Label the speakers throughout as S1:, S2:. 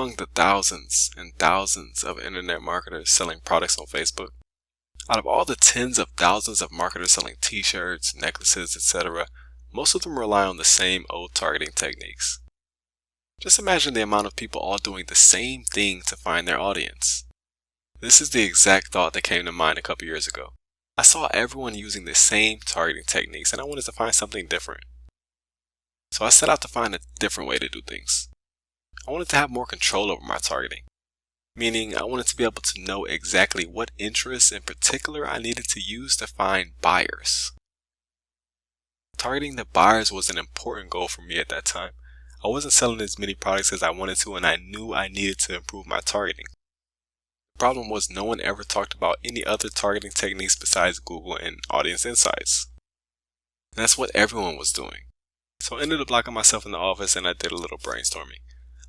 S1: among the thousands and thousands of internet marketers selling products on Facebook, out of all the tens of thousands of marketers selling t-shirts, necklaces, etc., most of them rely on the same old targeting techniques. Just imagine the amount of people all doing the same thing to find their audience. This is the exact thought that came to mind a couple years ago. I saw everyone using the same targeting techniques and I wanted to find something different. So I set out to find a different way to do things. I wanted to have more control over my targeting, meaning I wanted to be able to know exactly what interests in particular I needed to use to find buyers. Targeting the buyers was an important goal for me at that time. I wasn't selling as many products as I wanted to, and I knew I needed to improve my targeting. The problem was no one ever talked about any other targeting techniques besides Google and Audience Insights. And that's what everyone was doing. So I ended up locking myself in the office and I did a little brainstorming.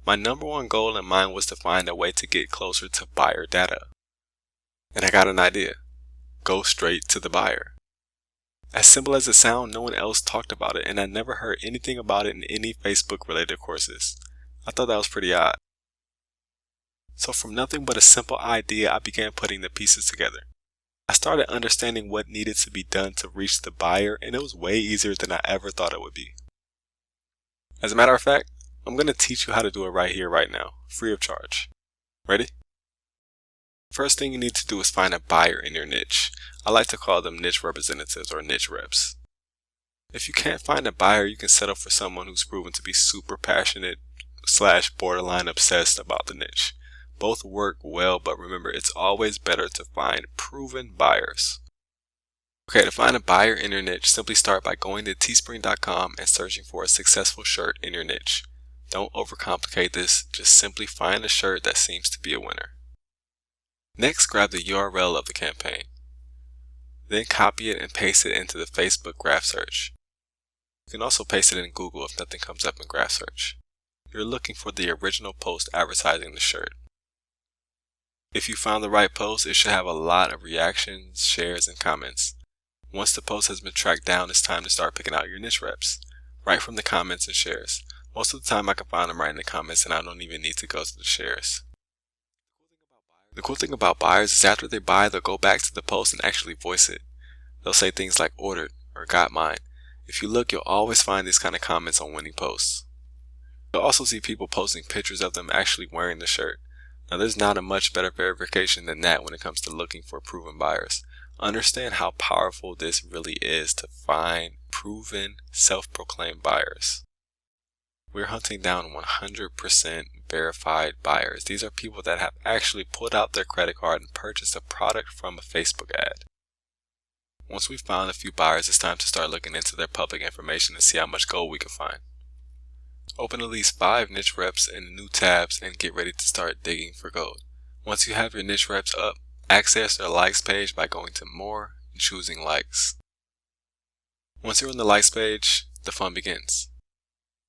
S1: My number one goal in mind was to find a way to get closer to buyer data. And I got an idea. Go straight to the buyer. As simple as it sounds, no one else talked about it, and I never heard anything about it in any Facebook related courses. I thought that was pretty odd. So from nothing but a simple idea, I began putting the pieces together. I started understanding what needed to be done to reach the buyer, and it was way easier than I ever thought it would be. As a matter of fact, I'm going to teach you how to do it right here, right now, free of charge. Ready? First thing you need to do is find a buyer in your niche. I like to call them niche representatives or niche reps. If you can't find a buyer, you can settle for someone who's proven to be super passionate / borderline obsessed about the niche. Both work well, but remember, it's always better to find proven buyers. Okay, to find a buyer in your niche, simply start by going to teespring.com and searching for a successful shirt in your niche. Don't overcomplicate this, just simply find a shirt that seems to be a winner. Next, grab the URL of the campaign. Then copy it and paste it into the Facebook graph search. You can also paste it in Google if nothing comes up in graph search. You're looking for the original post advertising the shirt. If you found the right post, it should have a lot of reactions, shares, and comments. Once the post has been tracked down, it's time to start picking out your niche reps. Right from the comments and shares. Most of the time I can find them right in the comments and I don't even need to go to the shares. The cool thing about buyers is after they buy, they'll go back to the post and actually voice it. They'll say things like ordered or got mine. If you look, you'll always find these kind of comments on winning posts. You'll also see people posting pictures of them actually wearing the shirt. Now there's not a much better verification than that when it comes to looking for proven buyers. Understand how powerful this really is to find proven, self-proclaimed buyers. We're hunting down 100% verified buyers. These are people that have actually pulled out their credit card and purchased a product from a Facebook ad. Once we've found a few buyers, it's time to start looking into their public information and see how much gold we can find. Open at least 5 niche reps in new tabs and get ready to start digging for gold. Once you have your niche reps up, access their likes page by going to more and choosing likes. Once you're on the likes page, the fun begins.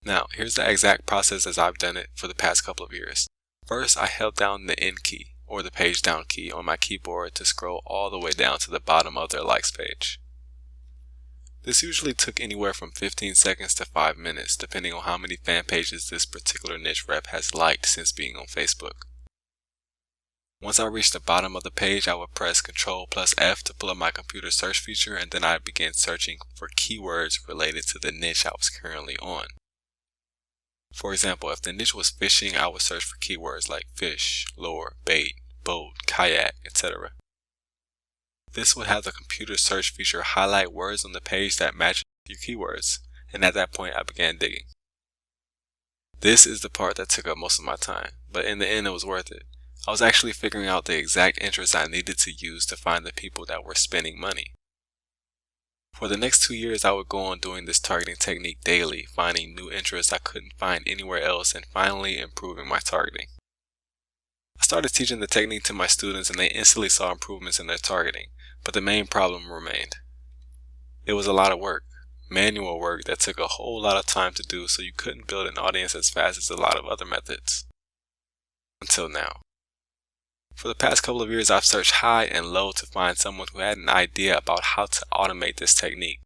S1: Now, here's the exact process as I've done it for the past couple of years. First, I held down the N key, or the page down key, on my keyboard to scroll all the way down to the bottom of their likes page. This usually took anywhere from 15 seconds to 5 minutes, depending on how many fan pages this particular niche rep has liked since being on Facebook. Once I reached the bottom of the page, I would press Ctrl+F to pull up my computer search feature, and then I began searching for keywords related to the niche I was currently on. For example, if the niche was fishing, I would search for keywords like fish, lure, bait, boat, kayak, etc. This would have the computer search feature highlight words on the page that match your keywords, and at that point I began digging. This is the part that took up most of my time, but in the end it was worth it. I was actually figuring out the exact interests I needed to use to find the people that were spending money. For the next 2 years, I would go on doing this targeting technique daily, finding new interests I couldn't find anywhere else, and finally improving my targeting. I started teaching the technique to my students and they instantly saw improvements in their targeting, but the main problem remained. It was a lot of work, manual work that took a whole lot of time to do, so you couldn't build an audience as fast as a lot of other methods. Until now. For the past couple of years, I've searched high and low to find someone who had an idea about how to automate this technique,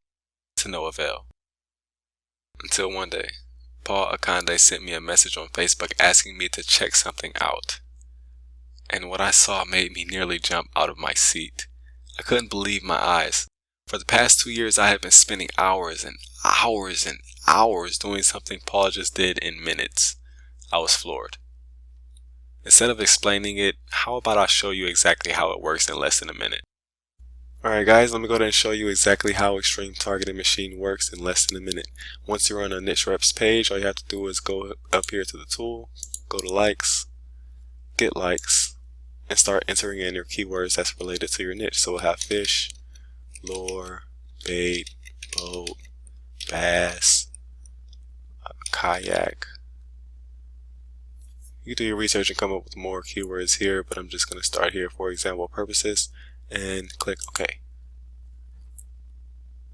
S1: to no avail. Until one day, Paul Akande sent me a message on Facebook asking me to check something out. And what I saw made me nearly jump out of my seat. I couldn't believe my eyes. For the past 2 years, I have been spending hours and hours and hours doing something Paul just did in minutes. I was floored. Instead of explaining it, how about I show you exactly how it works in less than a minute? Alright guys, let me go ahead and show you exactly how Xtreme Targeting Machine works in less than a minute. Once you're on a Niche Reps page, all you have to do is go up here to the tool, go to likes, get likes, and start entering in your keywords that's related to your niche. So we'll have fish, lure, bait, boat, bass, kayak. You can do your research and come up with more keywords here, but I'm just going to start here for example purposes and click OK.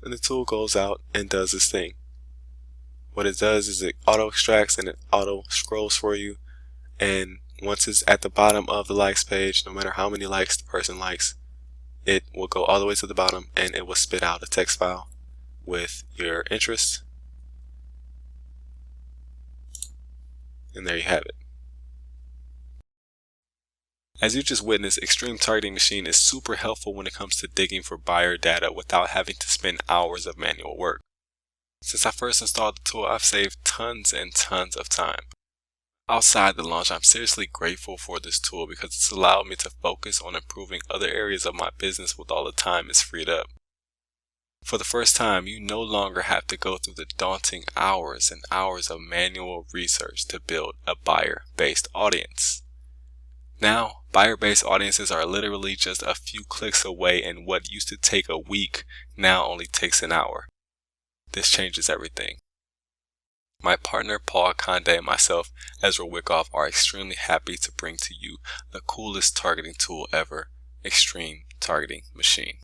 S1: And the tool goes out and does this thing. What it does is it auto extracts and it auto scrolls for you, and once it's at the bottom of the likes page, no matter how many likes the person likes, it will go all the way to the bottom and it will spit out a text file with your interest. And there you have it. As you just witnessed, Xtreme Targeting Machine is super helpful when it comes to digging for buyer data without having to spend hours of manual work. Since I first installed the tool, I've saved tons and tons of time. Outside the launch, I'm seriously grateful for this tool because it's allowed me to focus on improving other areas of my business with all the time it's freed up. For the first time, you no longer have to go through the daunting hours and hours of manual research to build a buyer-based audience. Now, buyer-based audiences are literally just a few clicks away, and what used to take a week now only takes an hour. This changes everything. My partner Paul Akande and myself, Ezra Wickoff, are extremely happy to bring to you the coolest targeting tool ever, Xtreme Targeting Machine.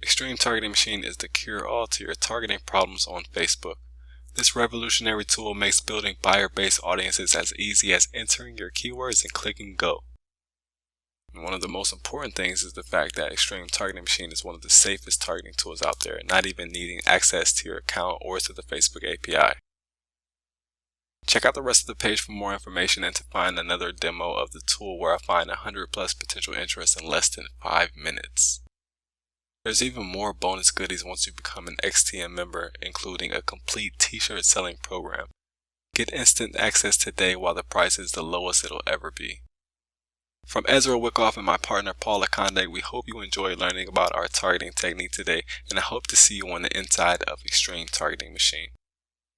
S1: Xtreme Targeting Machine is the cure-all to your targeting problems on Facebook. This revolutionary tool makes building buyer-based audiences as easy as entering your keywords and clicking go. And one of the most important things is the fact that Xtreme Targeting Machine is one of the safest targeting tools out there, not even needing access to your account or to the Facebook API. Check out the rest of the page for more information and to find another demo of the tool where I find 100+ potential interests in less than 5 minutes. There's even more bonus goodies once you become an XTM member, including a complete t-shirt selling program. Get instant access today while the price is the lowest it'll ever be. From Ezra Wickoff and my partner Paul Akande, we hope you enjoyed learning about our targeting technique today, and I hope to see you on the inside of Xtreme Targeting Machine.